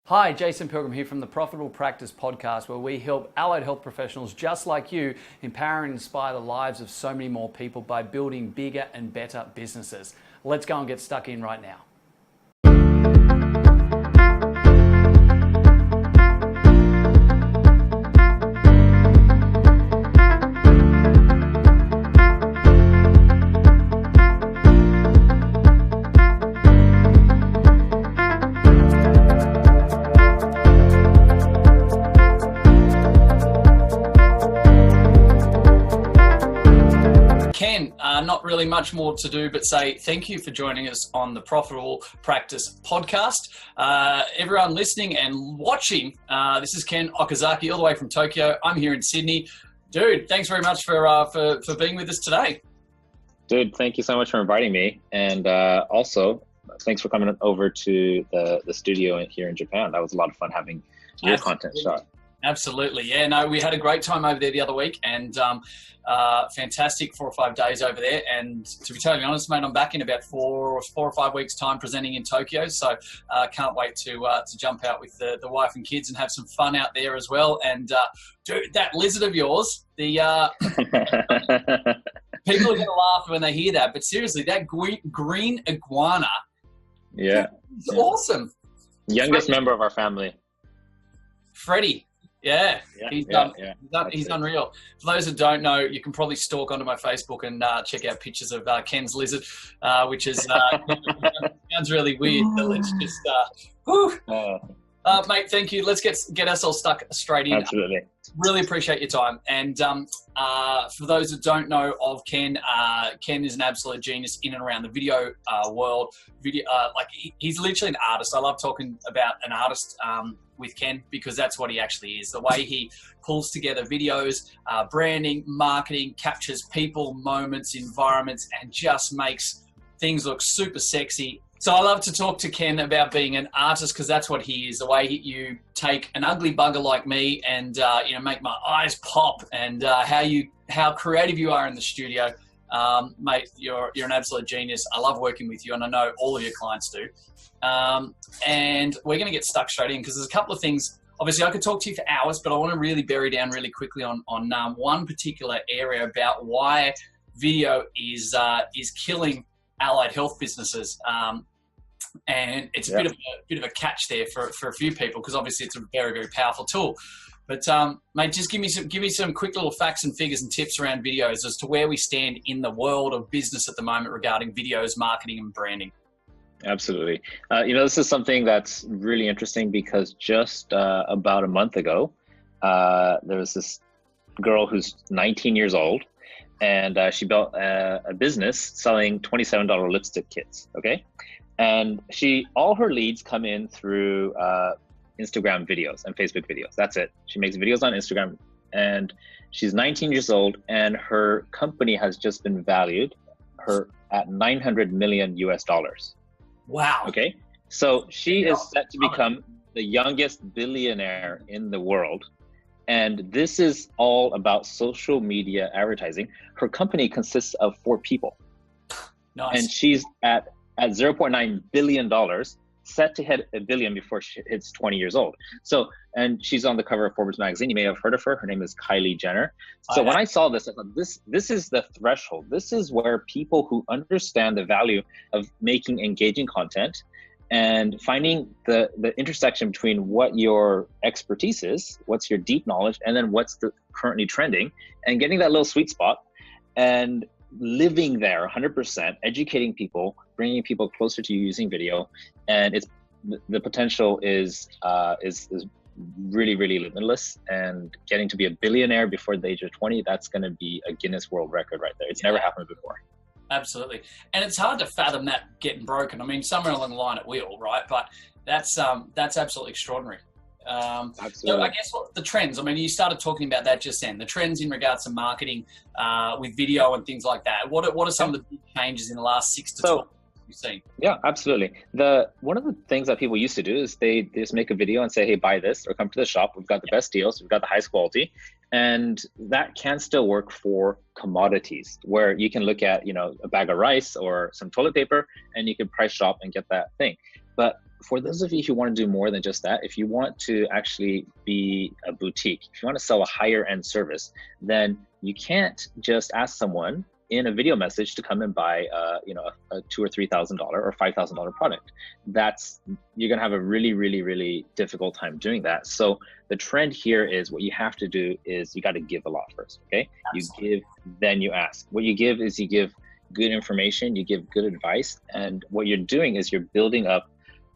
Hi, Jason Pilgrim here from the Profitable Practice Podcast, where we help allied health professionals just like you empower and inspire the lives of so many more people by building bigger and better businesses. Let's go and get stuck in right now. Ken, not really much more to do but say thank you for joining us on the Profitable Practice Podcast. Everyone listening and watching, this is Ken Okazaki all the way from Tokyo. I'm here in Sydney. Dude, thanks very much for being with us today. Dude, thank you so much for inviting me. And also, thanks for coming over to the studio here in Japan. That was a lot of fun having your content shot. Absolutely. Yeah, no, we had a great time over there the other week and fantastic 4 or 5 days over there. And to be totally honest, mate, I'm back in about four or 5 weeks time presenting in Tokyo. So can't wait to jump out with the wife and kids and have some fun out there as well. And dude, that lizard of yours, the people are going to laugh when they hear that. But seriously, that green iguana. Yeah. It's awesome. Youngest member of our family. Freddie. Yeah, he's unreal. For those who don't know, you can probably stalk onto my Facebook and check out pictures of Ken's lizard, which is sounds really weird. But let's just, mate, thank you. Let's get ourselves stuck straight in. Absolutely. Really appreciate your time. And for those that don't know of Ken, Ken is an absolute genius in and around the video world. He's literally an artist. I love talking about an artist with Ken because that's what he actually is. The way he pulls together videos, branding, marketing, captures people, moments, environments, and just makes things look super sexy. So I love to talk to Ken about being an artist because that's what he is. The way you take an ugly bugger like me and make my eyes pop, and how creative you are in the studio, mate. You're an absolute genius. I love working with you, and I know all of your clients do. And we're going to get stuck straight in because there's a couple of things. Obviously, I could talk to you for hours, but I want to really bury down really quickly on one particular area about why video is killing allied health businesses. And it's a bit of a catch there for a few people because obviously it's a very, very powerful tool. But mate, just give me some quick little facts and figures and tips around videos as to where we stand in the world of business at the moment regarding videos, marketing, and branding. Absolutely. This is something that's really interesting because just about a month ago, there was this girl who's 19 years old, and she built a business selling $27 lipstick kits. Okay. And all her leads come in through Instagram videos and Facebook videos. That's it. She makes videos on Instagram, and she's 19 years old, and her company has just been valued at $900 million US. Wow. Okay. So she is set to become the youngest billionaire in the world. And this is all about social media advertising. Her company consists of 4 people. Nice. And she's at $0.9 billion, set to hit $1 billion before she hits 20 years old. So, and she's on the cover of Forbes magazine. You may have heard of her. Her name is Kylie Jenner. So when I saw this, I thought, this is the threshold. This is where people who understand the value of making engaging content and finding the intersection between what your expertise is, what's your deep knowledge, and then what's currently trending, and getting that little sweet spot and living there 100%, educating people, bringing people closer to you using video. And the potential is really, really limitless, and getting to be a billionaire before the age of 20, that's going to be a Guinness World Record right there. It's never happened before. Absolutely. And it's hard to fathom that getting broken. I mean, somewhere along the line it will, right? But that's absolutely extraordinary. Absolutely. So I guess what the trends, I mean, you started talking about that just then, the trends in regards to marketing with video and things like that. What are some of the big changes in the last 6 to 12 you've seen? Yeah, absolutely. One of the things that people used to do is they just make a video and say, hey, buy this or come to the shop. We've got the best deals. We've got the highest quality. And that can still work for commodities where you can look at, a bag of rice or some toilet paper and you can price shop and get that thing. But for those of you who want to do more than just that, if you want to actually be a boutique, if you want to sell a higher end service, then you can't just ask someone in a video message to come and buy you know, a $2,000 or $3,000 or $5,000 product. You're gonna have a really, really, really difficult time doing that. So the trend here is, what you have to do is you got to give a lot first. Okay. Absolutely. You give, then you ask. What you give is, you give good information, you give good advice, and what you're doing is you're building up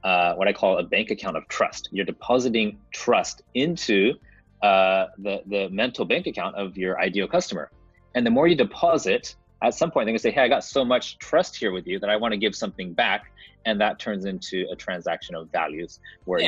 what I call a bank account of trust. You're depositing trust into the mental bank account of your ideal customer. And the more you deposit, at some point they're gonna say, hey, I got so much trust here with you that I want to give something back. And that turns into a transaction of values where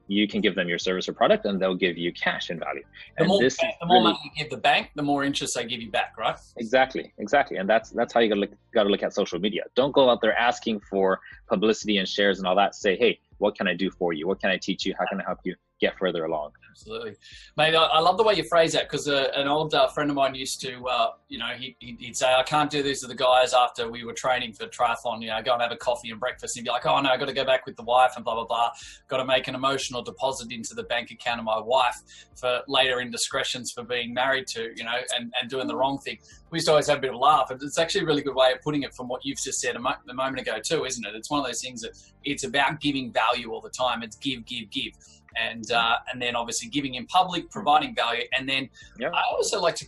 you can give them your service or product, and they'll give you cash in value. The more money you give the bank, the more interest they give you back, right? Exactly. And that's how you gotta look at social media. Don't go out there asking for publicity and shares and all that. Say, hey, what can I do for you? What can I teach you? How can I help you get further along? Absolutely. Mate, I love the way you phrase that, because an old friend of mine used to, you know, he'd say, I can't do this with the guys after we were training for triathlon, you know, go and have a coffee and breakfast. And he'd be like, oh no, I got to go back with the wife and blah, blah, blah. Got to make an emotional deposit into the bank account of my wife for later indiscretions for being married to, you know, and doing the wrong thing. We used to always have a bit of a laugh. It's actually a really good way of putting it from what you've just said a moment ago too, isn't it? It's one of those things that it's about giving value all the time. It's give. And then obviously giving in public, providing value. And then I also like to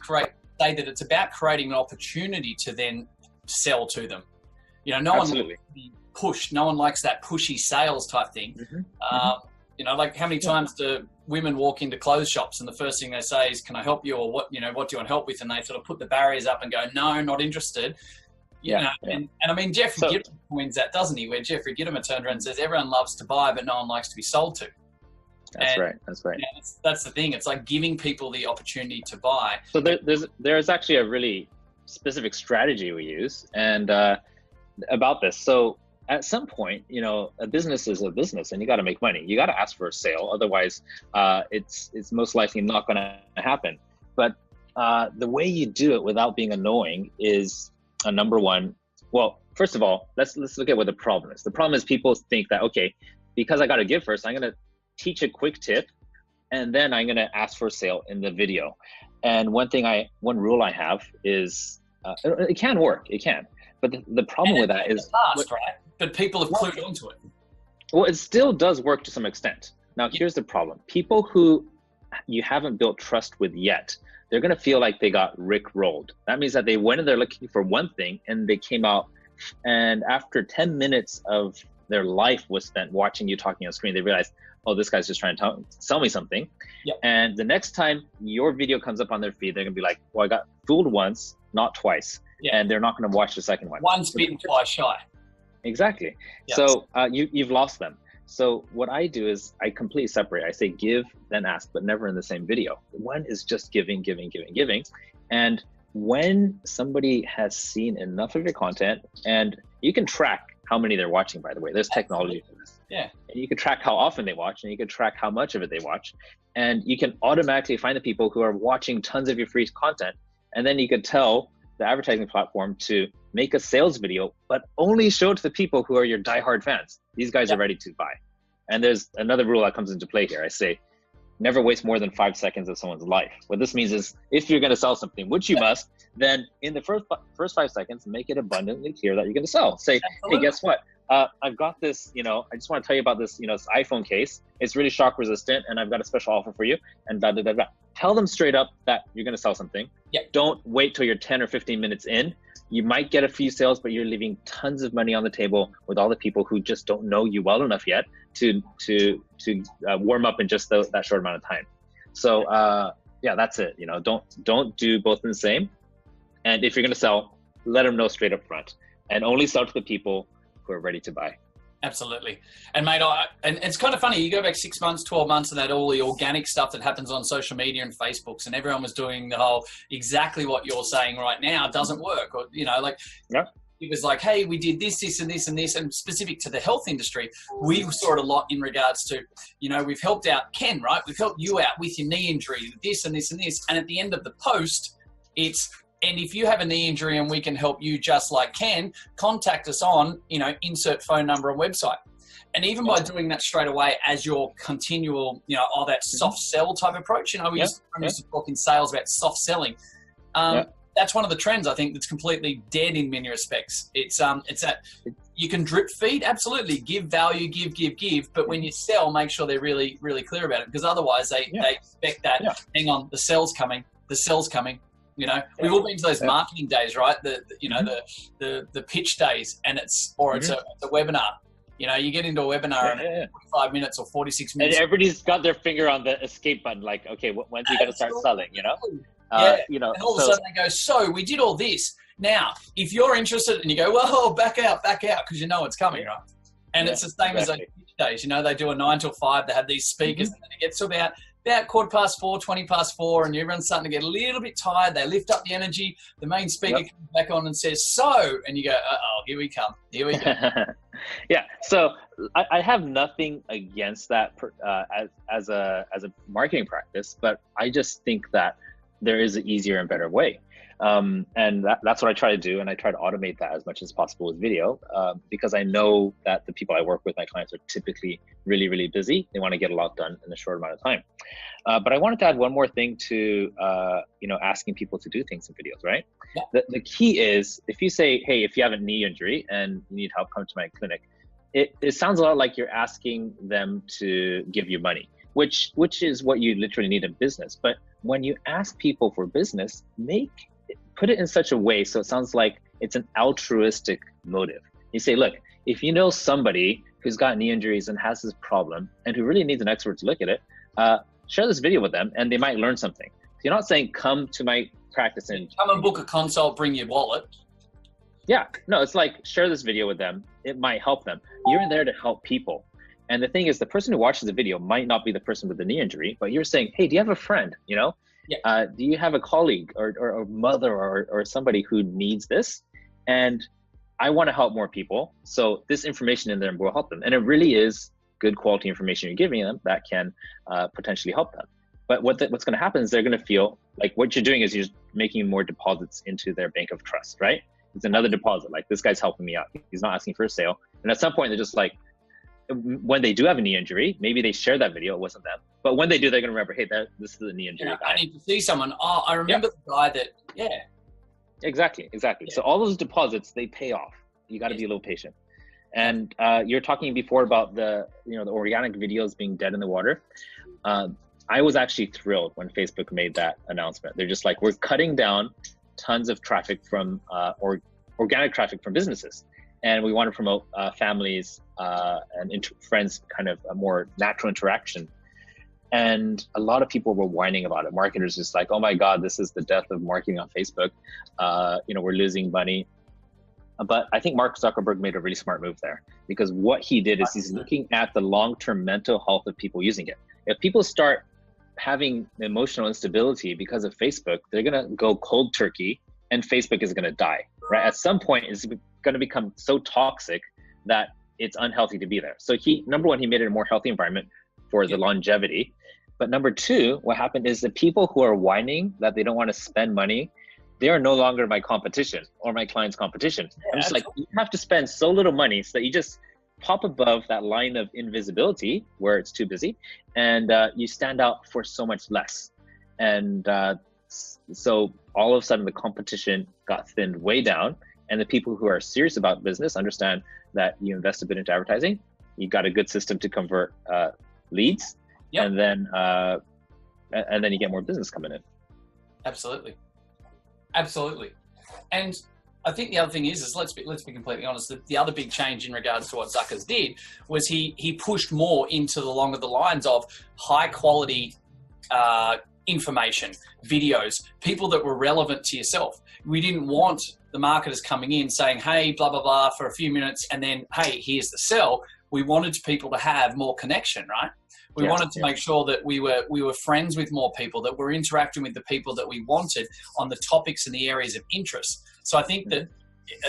say that it's about creating an opportunity to then sell to them. You know, no one likes to be pushed. No one likes that pushy sales type thing. You know, like how many times do women walk into clothes shops and the first thing they say is, can I help you? Or what do you want help with? And they sort of put the barriers up and go, no, not interested. You know, and I mean, Jeffrey Gitomer wins that, doesn't he? Where Jeffrey Gitomer turns around and says, everyone loves to buy, but no one likes to be sold to. That's right. Yeah, that's the thing. It's like giving people the opportunity to buy. So there's actually a really specific strategy we use and about this. So at some point, you know, a business is a business, and you got to make money. You got to ask for a sale, otherwise, it's most likely not going to happen. But the way you do it without being annoying is number one. Well, first of all, let's look at what the problem is. The problem is people think that, okay, because I got to give first, I'm going to teach a quick tip, and then I'm going to ask for a sale in the video. And one rule I have is, it can work, but the problem with that is fast, right? But people have clued onto it. Well, it still does work to some extent. Now, here's the problem. People who you haven't built trust with yet, they're going to feel like they got rickrolled. That means that they went in there looking for one thing, and they came out, and after 10 minutes of their life was spent watching you talking on screen, they realized, oh, this guy's just trying to sell me something. And the next time your video comes up on their feed, they're gonna be like, well, I got fooled once, not twice. And they're not gonna watch the second one. Once bitten, twice shy. Exactly. So you've lost them. So what I do is I completely separate. I say give, then ask, but never in the same video. One is just giving. And when somebody has seen enough of your content, and you can track how many they're watching, by the way, there's technology for this. And you can track how often they watch, and you can track how much of it they watch. And you can automatically find the people who are watching tons of your free content. And then you could tell the advertising platform to make a sales video, but only show it to the people who are your diehard fans. These guys are ready to buy. And there's another rule that comes into play here. I say, never waste more than 5 seconds of someone's life. What this means is, if you're going to sell something, which you must, then in the first 5 seconds, make it abundantly clear that you're going to sell. Say, hey, guess what? I've got this, you know, I just want to tell you about this, you know, this iPhone case. It's really shock resistant, and I've got a special offer for you, and blah, blah, blah, blah. Tell them straight up that you're going to sell something. Don't wait till you're 10 or 15 minutes in. You might get a few sales, but you're leaving tons of money on the table with all the people who just don't know you well enough yet to warm up in just that short amount of time. So yeah, that's it. You know, don't do both in the same. And if you're going to sell, let them know straight up front, and only sell to the people who are ready to buy. Absolutely. And mate, and it's kind of funny, you go back 6 months, 12 months, and that all the organic stuff that happens on social media and Facebooks, and everyone was doing the whole, exactly what you're saying right now doesn't work. Or, you know, like, it was like, hey, we did this, this, and this, and this, and specific to the health industry, we saw it a lot in regards to, you know, we've helped out Ken, right? We've helped you out with your knee injury, this and this and this. And at the end of the post, it's, and if you have a knee injury and we can help you just like Ken, contact us on, you know, insert phone number and website. And even by doing that straight away as your continual, you know, that soft sell type approach, you know, we used to talk in sales about soft selling. That's one of the trends, I think, that's completely dead in many respects. It's that you can drip feed, absolutely, give value, give, but when you sell, make sure they're really, really clear about it, because otherwise they expect that, hang on, the sell's coming. You know, we've all been to those marketing days, right? The pitch days, and it's a webinar. You know, you get into a webinar in 45 minutes or 46 minutes. And everybody's got their finger on the escape button, like, okay, when's he going to start selling, you know? You know, and all of a sudden they go, so we did all this. Now, if you're interested, and you go, well, back out, because you know it's coming, right? And it's the same as those pitch days. You know, they do a 9 till 5. They have these speakers, and then it gets to about 4:15, 20:04, and everyone's starting to get a little bit tired. They lift up the energy. The main speaker comes back on and says, so, and you go, uh-oh, here we come. Yeah, so I have nothing against that as a marketing practice, but I just think that there is an easier and better way. And that's what I try to do. And I try to automate that as much as possible with video, because I know that the people I work with, my clients, are typically really, really busy. They want to get a lot done in a short amount of time. But I wanted to add one more thing to, you know, asking people to do things in videos, right? Yeah. The key is, if you say, hey, if you have a knee injury and you need help, come to my clinic, it sounds a lot like you're asking them to give you money, which is what you literally need in business. But when you ask people for business, put it in such a way so it sounds like it's an altruistic motive. You say, look, if you know somebody who's got knee injuries and has this problem and who really needs an expert to look at it, share this video with them and they might learn something. So you're not saying come to my practice and come and book a consult, bring your wallet. Yeah, no, it's like share this video with them. It might help them. You're there to help people. And the thing is, the person who watches the video might not be the person with the knee injury, but you're saying, hey, do you have a friend, you know? Yeah. Do you have a colleague or a mother or somebody who needs this? And I want to help more people. So this information in there will help them. And it really is good quality information you're giving them that can potentially help them. But what's going to happen is they're going to feel like what you're doing is you're making more deposits into their bank of trust, right? It's another deposit. Like, this guy's helping me out. He's not asking for a sale. And at some point, they're just like, when they do have a knee injury, maybe they share that video. It wasn't them. But when they do, they're going to remember, hey, this is the knee injury guy. I need to see someone. Oh, I remember the guy that, Exactly. Yeah. So all those deposits, they pay off. You got to be a little patient. And you're talking before about the organic videos being dead in the water. I was actually thrilled when Facebook made that announcement. They're just like, we're cutting down tons of traffic from organic traffic from businesses. And we want to promote families and friends, kind of a more natural interaction. And a lot of people were whining about it. Marketers just like, oh my God, this is the death of marketing on Facebook. We're losing money. But I think Mark Zuckerberg made a really smart move there, because what he did is he's looking at the long-term mental health of people using it. If people start having emotional instability because of Facebook, they're going to go cold turkey and Facebook is going to die, right? At some point, it's going to become so toxic that it's unhealthy to be there. So number one, he made it a more healthy environment for the longevity. But number two, what happened is the people who are whining that they don't want to spend money, they are no longer my competition or my client's competition. I'm just like, you have to spend so little money so that you just pop above that line of invisibility where it's too busy, and you stand out for so much less. And so all of a sudden the competition got thinned way down, and the people who are serious about business understand that you invest a bit into advertising, you got a good system to convert leads, and then you get more business coming in. Absolutely. And I think the other thing is let's be completely honest, that the other big change in regards to what Zuckers did was he pushed more into along the lines of high quality information, videos, people that were relevant to yourself. We didn't want the marketers coming in saying, hey, blah, blah, blah, for a few minutes, and then, hey, here's the sell. We wanted people to have more connection, right? We wanted to make sure that we were friends with more people, that we're interacting with the people that we wanted on the topics and the areas of interest. So I think that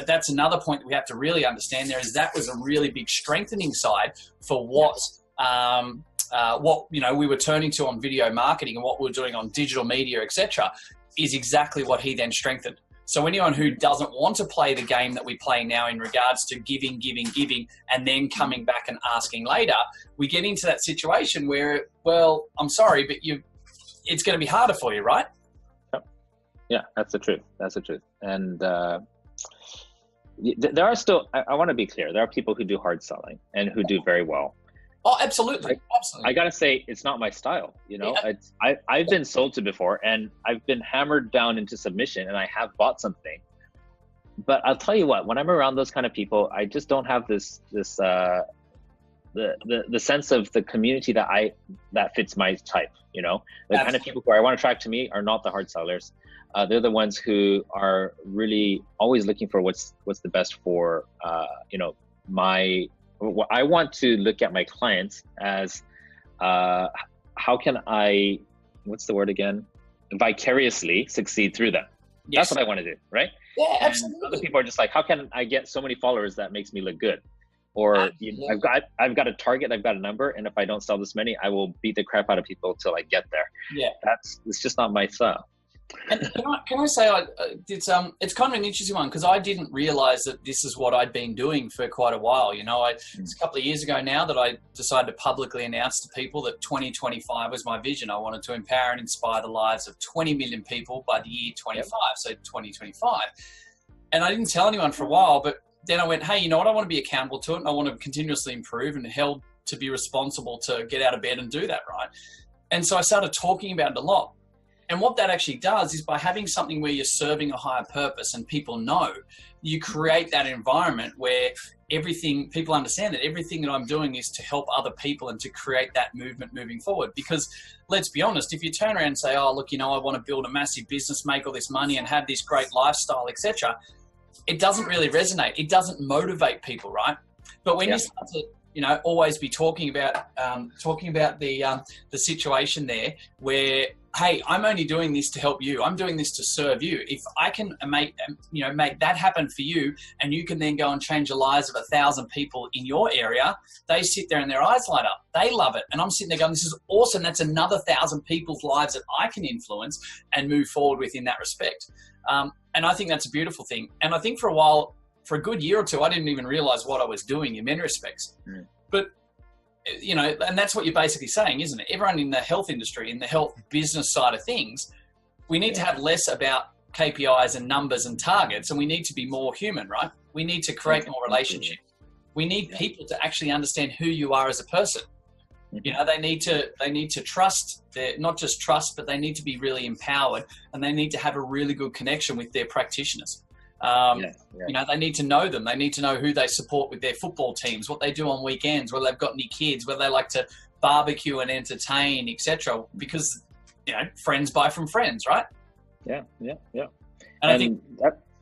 that's another point that we have to really understand there, is that was a really big strengthening side for what we were turning to on video marketing and what we were doing on digital media, etc., is exactly what he then strengthened. So anyone who doesn't want to play the game that we play now in regards to giving, and then coming back and asking later, we get into that situation where, well, I'm sorry, but it's going to be harder for you, right? Yeah, that's the truth. That's the truth. And there are still, I want to be clear, there are people who do hard selling and who do very well. Oh, absolutely. Absolutely. I got to say, it's not my style. You know, yeah. I've been sold to before, and I've been hammered down into submission, and I have bought something. But I'll tell you what, when I'm around those kind of people, I just don't have the sense of the community that fits my type. You know, the kind of people who I want to attract to me are not the hard sellers. They're the ones who are really always looking for what's the best for, you know, I want to look at my clients as, how can I, what's the word again? Vicariously succeed through them. Yes. That's what I want to do, right? Yeah, absolutely. And other people are just like, how can I get so many followers that makes me look good? Or I've got a target, I've got a number, and if I don't sell this many, I will beat the crap out of people till I get there. Yeah, it's just not my style. And can I say it's kind of an interesting one, because I didn't realize that this is what I'd been doing for quite a while. You know, it's a couple of years ago now that I decided to publicly announce to people that 2025 was my vision. I wanted to empower and inspire the lives of 20 million people by the year 25, so 2025. And I didn't tell anyone for a while, but then I went, hey, you know what? I want to be accountable to it, and I want to continuously improve, and held to be responsible to get out of bed and do that, right? And so I started talking about it a lot. And what that actually does is, by having something where you're serving a higher purpose and people know, you create that environment where people understand that everything that I'm doing is to help other people and to create that movement moving forward. Because let's be honest, if you turn around and say, oh, look, you know, I want to build a massive business, make all this money and have this great lifestyle, etc., it doesn't really resonate. It doesn't motivate people, right? But when you start to, you know, always be talking about the situation there where, hey, I'm only doing this to help you. I'm doing this to serve you. If I can make that happen for you, and you can then go and change the lives of 1,000 people in your area, they sit there and their eyes light up. They love it. And I'm sitting there going, this is awesome. That's another 1,000 people's lives that I can influence and move forward with in that respect. And I think that's a beautiful thing. And I think for a while, for a good year or two, I didn't even realize what I was doing in many respects. But, you know, and that's what you're basically saying, isn't it? Everyone in the health industry, in the health business side of things, we need to have less about KPIs and numbers and targets, and we need to be more human, right? We need to create more relationship. We need people to actually understand who you are as a person. You know, they need to trust, not just trust, but they need to be really empowered, and they need to have a really good connection with their practitioners. You know, they need to know them. They need to know who they support with their football teams, what they do on weekends, whether they've got any kids, whether they like to barbecue and entertain, etc. Because, you know, friends buy from friends, right? Yeah. And I think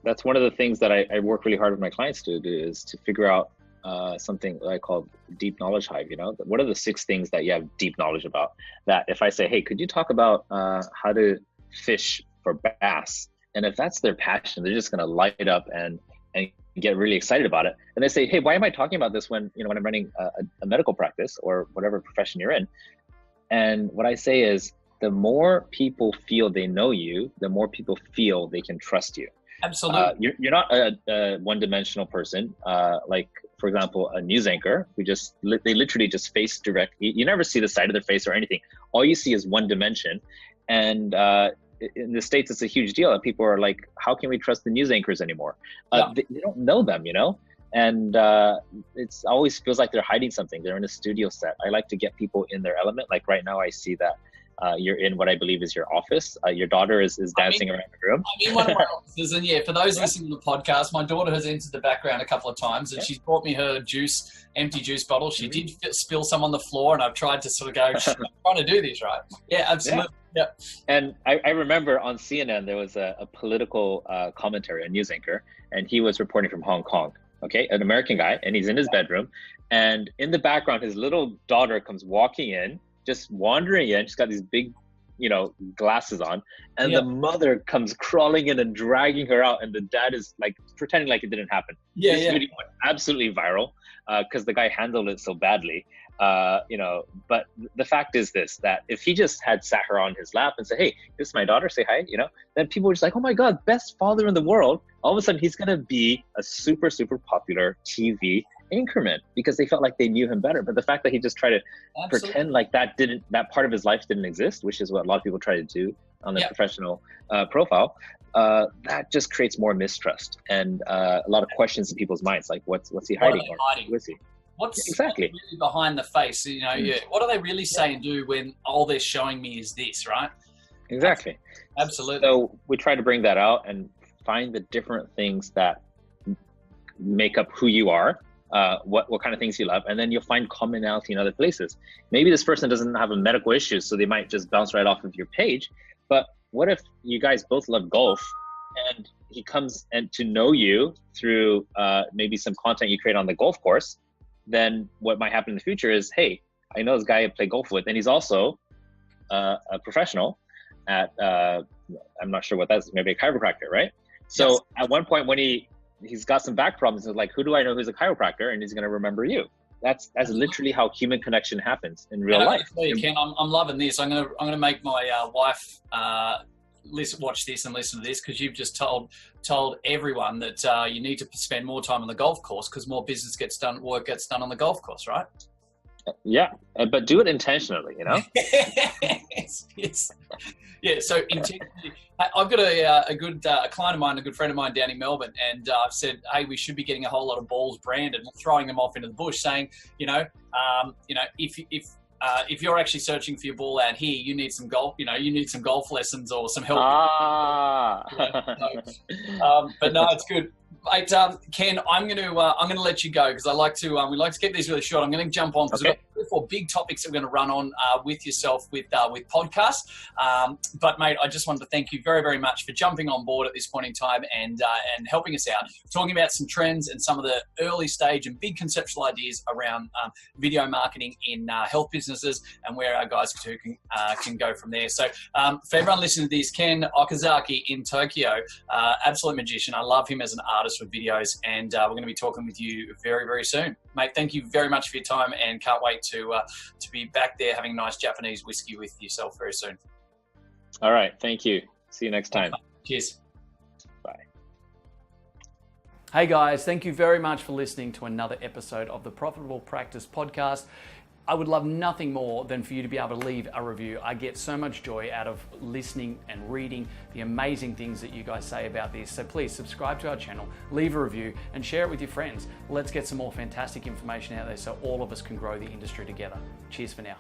that's one of the things that I work really hard with my clients to do, is to figure out something that I call deep knowledge hive. You know, what are the 6 things that you have deep knowledge about, that if I say, hey, could you talk about how to fish for bass? And if that's their passion, they're just going to light up and get really excited about it. And they say, hey, why am I talking about this when I'm running a medical practice or whatever profession you're in? And what I say is, the more people feel they know you, the more people feel they can trust you. Absolutely. You're not a one-dimensional person. Like, for example, a news anchor who they literally just face direct. You never see the side of their face or anything. All you see is one dimension. And in the States, it's a huge deal. People are like, how can we trust the news anchors anymore? They don't know them, you know? And it's always feels like they're hiding something. They're in a studio set. I like to get people in their element. Like right now, I see that you're in what I believe is your office. Your daughter is dancing around the room. I'm in one of my offices, and for those listening to the podcast, my daughter has entered the background a couple of times, and she's brought me her empty juice bottle. She did spill some on the floor, and I've tried to sort of go, I'm trying to do this, right? Yeah, absolutely. Yeah. And I remember on CNN, there was a political commentary, a news anchor, and he was reporting from Hong Kong, okay? An American guy, and he's in his bedroom. And in the background, his little daughter comes walking in, just wandering in. She's got these big, glasses on. And the mother comes crawling in and dragging her out. And the dad is like pretending like it didn't happen. This video went absolutely viral because the guy handled it so badly. But the fact is this, that if he just had sat her on his lap and said, hey, this is my daughter, say hi, then people were just like, oh my God, best father in the world. All of a sudden he's going to be a super, super popular TV anchorman because they felt like they knew him better. But the fact that he just tried to pretend like that part of his life didn't exist, which is what a lot of people try to do on their professional profile, that just creates more mistrust and a lot of questions in people's minds, like what's he hiding? Who is he? What's really behind the face? What do they really say and do when all they're showing me is this, right? Exactly. Absolutely. So we try to bring that out and find the different things that make up who you are, what kind of things you love, and then you'll find commonality in other places. Maybe this person doesn't have a medical issue, so they might just bounce right off of your page. But what if you guys both love golf, and he comes and to know you through maybe some content you create on the golf course? Then what might happen in the future is, hey, I know this guy I play golf with, and he's also a professional at, I'm not sure what that is, maybe a chiropractor, right? So yes. At one point when he's got some back problems, he's like, who do I know who's a chiropractor? And he's going to remember you. That's literally how human connection happens in real life. Ken, I'm loving this. I'm gonna make my wife watch this and listen to this, because you've just told everyone that you need to spend more time on the golf course because more business gets done, work gets done on the golf course, right? Yeah, but do it intentionally, yes. Yeah, so intentionally. I've got a client of mine, a good friend of mine down in Melbourne, and I've said, hey, we should be getting a whole lot of balls branded and throwing them off into the bush, saying, if you're actually searching for your ball out here, you need some golf, you need some golf lessons or some help. But no, it's good. Mate, Ken, I'm gonna let you go because we like to keep these really short. I'm going to jump on because we've got 3 or 4 big topics that we're going to run on with yourself with podcasts. But mate, I just wanted to thank you very, very much for jumping on board at this point in time and helping us out, talking about some trends and some of the early stage and big conceptual ideas around video marketing in health businesses and where our guys can go from there. So for everyone listening to this, Ken Okazaki in Tokyo, absolute magician. I love him as an artist with videos, and we're going to be talking with you very, very soon. Mate, thank you very much for your time, and can't wait to be back there having a nice Japanese whiskey with yourself very soon. All right. Thank you. See you next time. Cheers. Bye. Hey guys, thank you very much for listening to another episode of the Profitable Practice Podcast. I would love nothing more than for you to be able to leave a review. I get so much joy out of listening and reading the amazing things that you guys say about this. So please subscribe to our channel, leave a review, and share it with your friends. Let's get some more fantastic information out there so all of us can grow the industry together. Cheers for now.